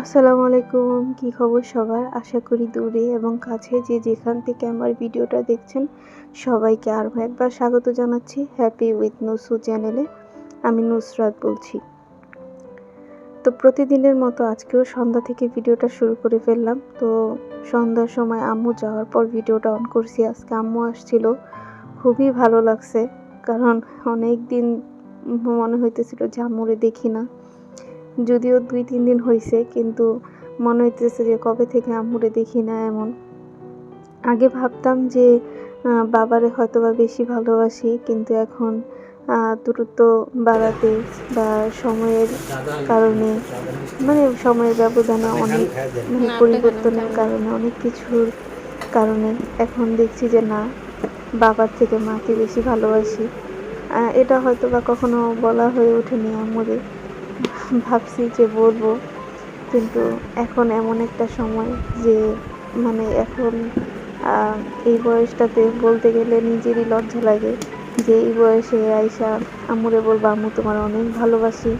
আসসালামু আলাইকুম, কি খবর সবার? আশা করি দূরে এবং কাছে যে যেখান থেকে আমার ভিডিওটা দেখছেন সবাইকে আরও একবার স্বাগত জানাচ্ছি হ্যাপি উইথ নুসু চ্যানেলে। আমি নুসরাত বলছি। তো প্রতিদিনের মতো আজকেও সন্ধ্যা থেকে ভিডিওটা শুরু করে ফেললাম। তো সন্ধ্যার সময় আম্মু যাওয়ার পর ভিডিওটা অন করছি। আজকে আম্মু আসছিল, খুবই ভালো লাগছে, কারণ অনেক দিন মনে হইতেছিল যে আম্মুরে দেখি না। যদিও 2-3 দিন হয়েছে, কিন্তু মনে হইতেছে যে কবে থেকে আম্মুরে দেখি না এমন। আগে ভাবতাম যে বাবারে হয়তোবা বেশি ভালোবাসি, কিন্তু এখন দূরত্ব বাড়াতে বা সময়ের কারণে, সময়ের ব্যবধানে অনেক পরিবর্তনের কারণে, অনেক কিছুর কারণে এখন দেখছি যে না, বাবার থেকে মাকে বেশি ভালোবাসি। এটা হয়তোবা কখনো বলা হয়ে ওঠেনি আম্মুরে, ভাবছি যে বলবো, কিন্তু এখন এমন একটা সময় যে এখন এই বয়সটাতে বলতে গেলে নিজেরই লজ্জা লাগে যে এই বয়সে আইসা আম্মুরে বলবো আম্মু তোমার অনেক ভালোবাসি।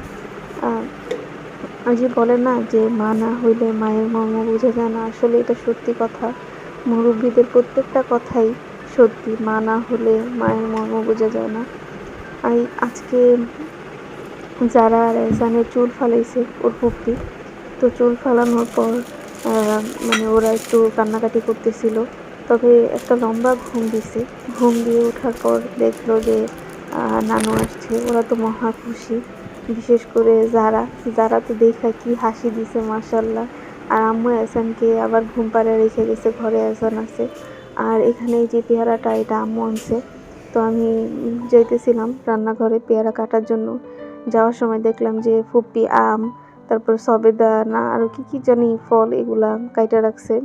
আর যে বলে না যে মা না হইলে মায়ের মর্ম বোঝা যায় না, আসলে এটা সত্যি কথা। মুরব্বীদের প্রত্যেকটা কথাই সত্যি, মা না হলে মায়ের মর্ম বোঝা যায় না। আজকে যারা রেজানের চুল ফালাইছে ওর ফুপি, তো চুল ফালানোর পর ওরা একটু কান্নাকাটি করতেছিল, তবে একটা লম্বা ঘুম দিছে। ঘুম দিয়ে ওঠার পর দেখলো যে নানু আসছে। ওরা তো মহা খুশি, বিশেষ করে যারা তো দেখা কি হাসি দিছে মাশাল্লাহ। আর আম্মু এহসানকে আবার ঘুম পাড়ে রেখে গেছে, ঘরে এহসান আছে। আর এখানে যে পেয়ারাটা, এটা আম্মু আনছে। তো আমি যাইতেছিলাম রান্নাঘরে পেয়ারা কাটার জন্য। যাওয়ার সময় দেখলাম যে ফুপি আম, তারপর সবেদা না আরও কি জানি ফল, এগুলা কাইটা রাখছে।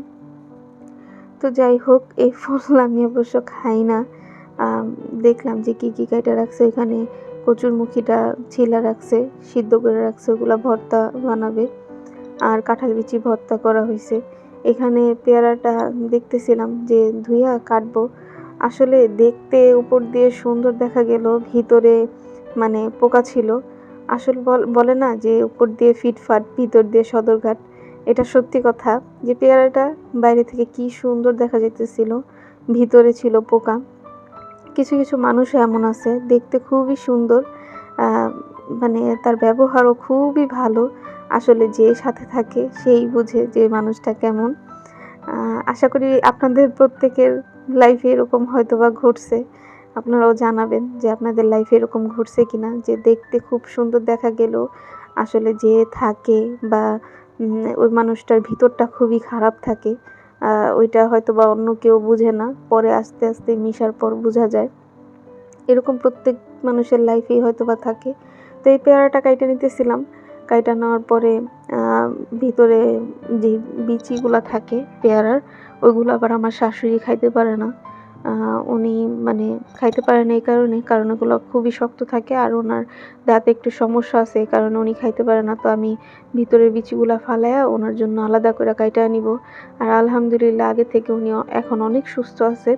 তো যাই হোক, এই ফল আমি অবশ্য খাই না। দেখলাম যে কি কাইটা রাখছে। এখানে কচুরমুখীটা ছিলা রাখছে, সিদ্ধ করে রাখছে, ওগুলা ভর্তা বানাবে। আর কাঁঠাল বিচি ভর্তা করা হয়েছে। এখানে পেয়ারাটা দেখতেছিলাম যে ধুইয়া কাটবো। আসলে দেখতে উপর দিয়ে সুন্দর দেখা গেল, ভিতরে পোকা ছিল। আসলে বলে না যে উপর দিয়ে ফিটফাট, ভিতর দিয়ে সদরঘাট। এটা সত্যি কথা যে পেয়ারাটা বাইরে থেকে কি সুন্দর দেখা যেতেছিল, ভিতরে ছিল পোকা। কিছু কিছু মানুষ এমন আছে দেখতে খুবই সুন্দর, তার ব্যবহারও খুবই ভালো। আসলে যে সাথে থাকে সেই বুঝে যে মানুষটা কেমন। আশা করি আপনাদের প্রত্যেকের লাইফে এরকম হয়তোবা ঘটছে। আপনারাও জানাবেন যে আপনাদের লাইফে এরকম ঘটছে কিনা, যে দেখতে খুব সুন্দর দেখা গেল, আসলে যে থাকে বা ওই মানুষটার ভিতরটা খুবই খারাপ থাকে। ওইটা হয়তোবা অন্য কেউ বুঝে না, পরে আস্তে আস্তে মিশার পর বোঝা যায়। এরকম প্রত্যেক মানুষের লাইফেই হয়তোবা থাকে। তো এই পেয়ারাটা কাইটা নিতেছিলাম। কাইটা নেওয়ার পরে ভিতরে যে বিচিগুলা থাকে পেয়ারার, ওইগুলো আবার আমার শাশুড়ি খাইতে পারে না। উনি খাইতে পারে না এই কারণ ওগুলো খুবই শক্ত থাকে, আর ওনার দাঁতে একটু সমস্যা আছে, এই কারণে উনি খাইতে পারে না। তো আমি ভিতরের বিচিগুলা ফালাইয়া ওনার জন্য আলাদা করে কাইটা নিব। আর আলহামদুলিল্লাহ আগে থেকে উনি এখন অনেক সুস্থ আছে।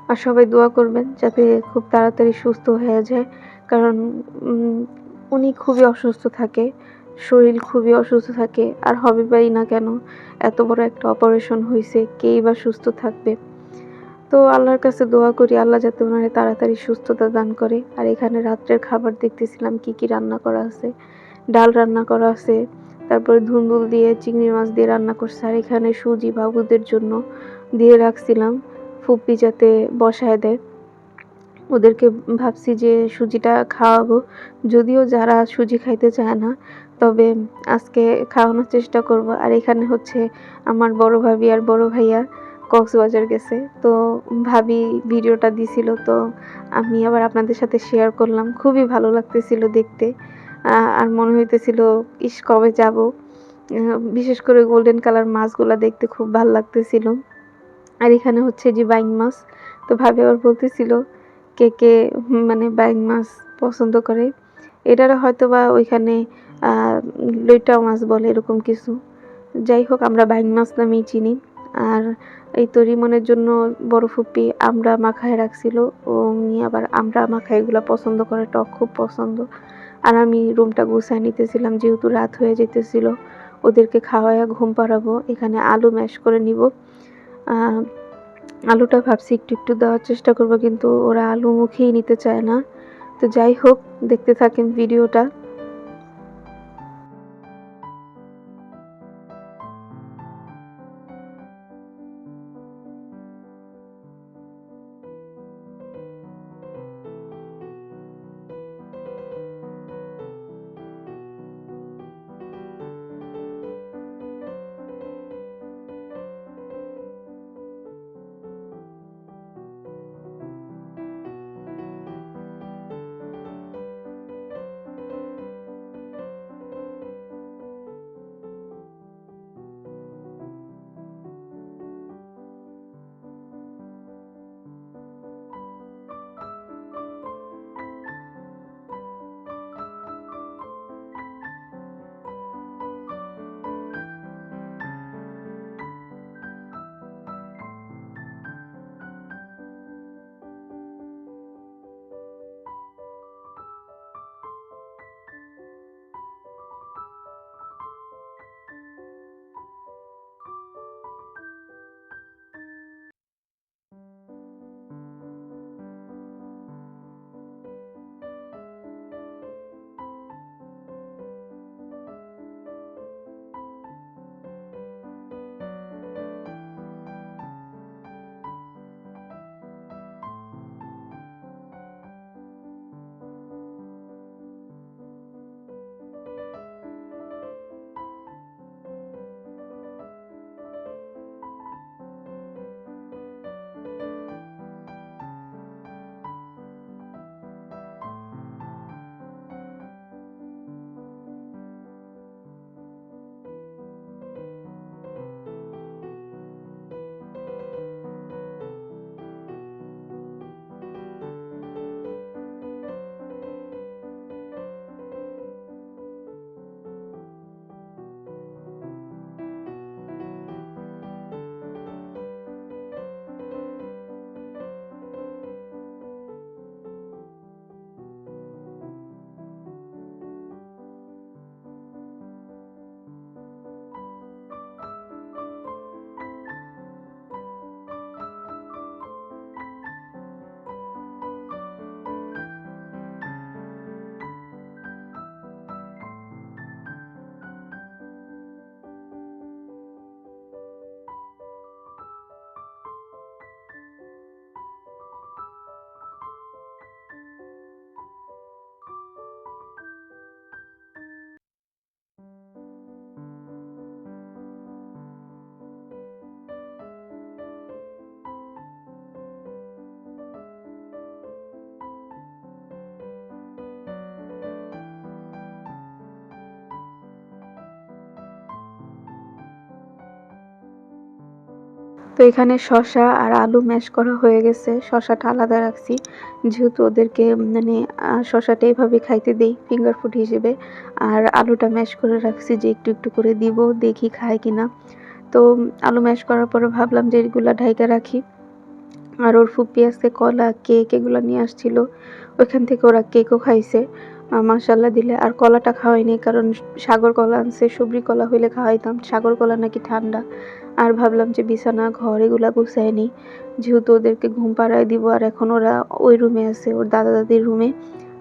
আর সবাই দোয়া করবেন যাতে খুব তাড়াতাড়ি সুস্থ হয়ে যায়, কারণ উনি খুবই অসুস্থ থাকে, শরীর খুবই অসুস্থ থাকে। আর হবে বাই না কেন, এত বড় একটা অপারেশন হয়েছে, কেই বা সুস্থ থাকবে। তো আল্লাহর কাছে দোয়া করি আল্লাহ যাতে ওনারে তাড়াতাড়ি সুস্থতা দান করে। আর এখানে রাত্রের খাবার দেখতেছিলাম কি রান্না করা আছে। ডাল রান্না করা আছে, তারপরে ধুন্দুল দিয়ে চিংড়ি মাছ দিয়ে রান্না করছে। আর এখানে সুজি বাবুদের জন্য দিয়ে রাখছিলাম, ফুপি যাতে বসায় দেয়। ওদেরকে ভাবছি যে সুজিটা খাওয়াবো, যদিও যারা সুজি খাইতে চায় না, তবে আজকে খাওয়ানোর চেষ্টা করব। আর এখানে হচ্ছে আমার বড় ভাবি আর বড় ভাইয়া কক্সবাজার গেছে, তো ভাবি ভিডিওটা দিছিল, তো আমি আবার আপনাদের সাথে শেয়ার করলাম। খুবই ভালো লাগতেছিল দেখতে, আর মনে হইতেছিল ইস কবে যাব। বিশেষ করে গোল্ডেন কালার মাছগুলা দেখতে খুব ভালো লাগতেছিল। আর এখানে হচ্ছে যে বাইং মাছ, তো ভাবি আবার বলতেছিল কে বাইং মাছ পছন্দ করে। এটার হয়তো বা ওইখানে লইটা মাছ বলে এরকম কিছু। যাই হোক, আমরা বাইং মাছ নামেই চিনি। আর এই তো রিমনের জন্য বড় ফুপি আমরা মাখায় রাখছিল, উনি আবার আমরা মাখায় এগুলো পছন্দ করে, টক খুব পছন্দ। আর আমি রুমটা গুছায় নিতেছিলাম যেহেতু রাত হয়ে যেতেছিল। ওদেরকে খাওয়ায়া ঘুম পাড়াবো। এখানে আলু ম্যাশ করে নিব। আলুটা ভাবছি একটু একটু দেওয়ার চেষ্টা করব, কিন্তু ওরা আলু মুখেই নিতে চায় না। তো যাই হোক, দেখতে থাকেন ভিডিওটা। তো এখানে শসা আর আলু ম্যাশ করা হয়ে গেছে। শসাটা আলাদা রাখছি, যেহেতু ওদেরকে মানে শসাটা এভাবে খাইতে দেই ফিঙ্গার ফুড হিসেবে। আর আলুটা ম্যাশ করে রাখছি যে একটু একটু করে দিব, দেখি খায় কিনা। তো আলু ম্যাশ করার পরে ভাবলাম যে এগুলা ঢাইকা রাখি। আর ওর ফুপি আজকে কলা, কেক এগুলো নিয়ে আসছিল, ওইখান থেকে ওরা কেকও খাইছে মাশাল্লাহ দিলে। আর কলাটা খাওয়াইনি, কারণ সাগর কলা আনছে, সবরি কলা হইলে খাওয়াইতাম। সাগর কলা নাকি ঠান্ডা। আর ভাবলাম যে বিছানা ঘর এগুলা গুছাই নিই, যেহেতু ওদেরকে ঘুম পাড়ায় দিব। আর এখন ওরা ওই রুমে আছে, ওর দাদা দাদির রুমে।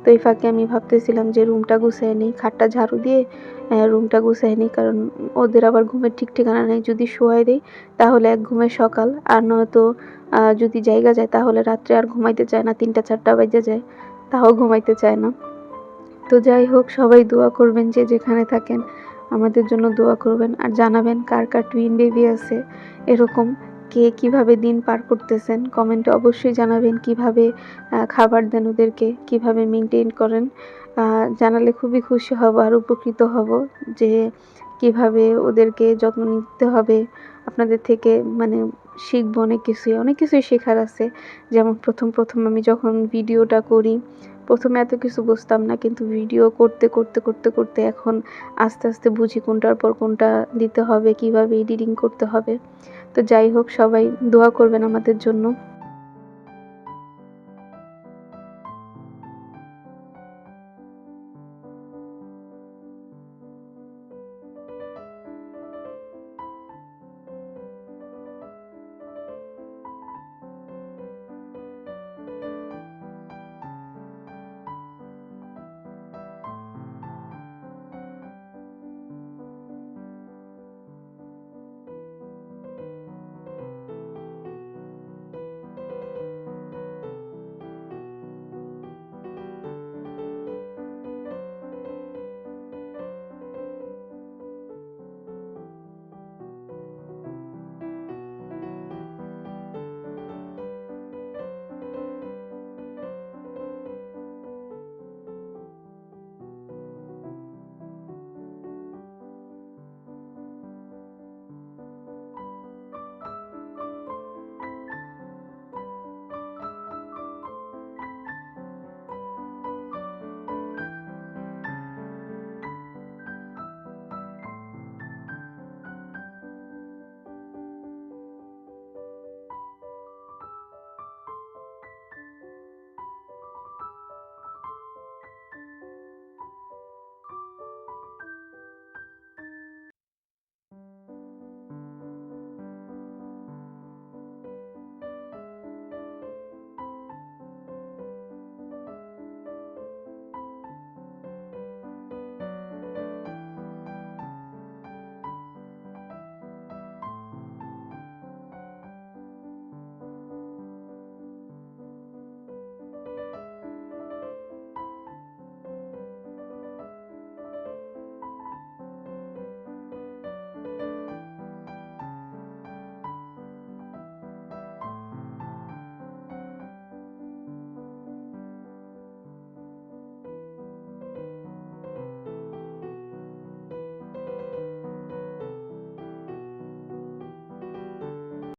তো এই ফাঁকে আমি ভাবতেছিলাম যে রুমটা গুছাই নিই, খাটটা ঝাড়ু দিয়ে রুমটা গুছাই নিই, কারণ ওদের আবার ঘুমের ঠিক ঠিকানা নেই। যদি শোয়াই দেই তাহলে এক ঘুমে সকাল, আর নয়তো যদি জায়গা যায় তাহলে রাত্রে আর ঘুমাইতে চায় না, 3টা 4টা বাজে যায়, তাও ঘুমাইতে চায় না। তো যাই হোক, সবাই দোয়া করবেন, যে যেখানে থাকেন আমাদের জন্য দোয়া করবেন। আর জানাবেন কার কার টুইন বেবি আছে, এরকম কে কিভাবে দিন পার করতেছেন কমেন্টে অবশ্যই জানাবেন। কিভাবে খাবার দেন ওদেরকে, কিভাবে মেনটেন করেন, জানালে খুবই খুশি হব আর উপকৃত হব, যে কিভাবে ওদেরকে যত্ন নিতে হবে। আপনাদের থেকে মানে শিখবো অনেক কিছুই শেখার আছে। যেমন প্রথম আমি যখন ভিডিওটা করি, প্রথমে এত কিছু বুঝতাম না, কিন্তু ভিডিও করতে এখন আস্তে আস্তে বুঝি কোনটার পর কোনটা দিতে হবে, কিভাবে এডিটিং করতে হবে। তো যাই হোক, সবাই দোয়া করবেন আমাদের জন্য।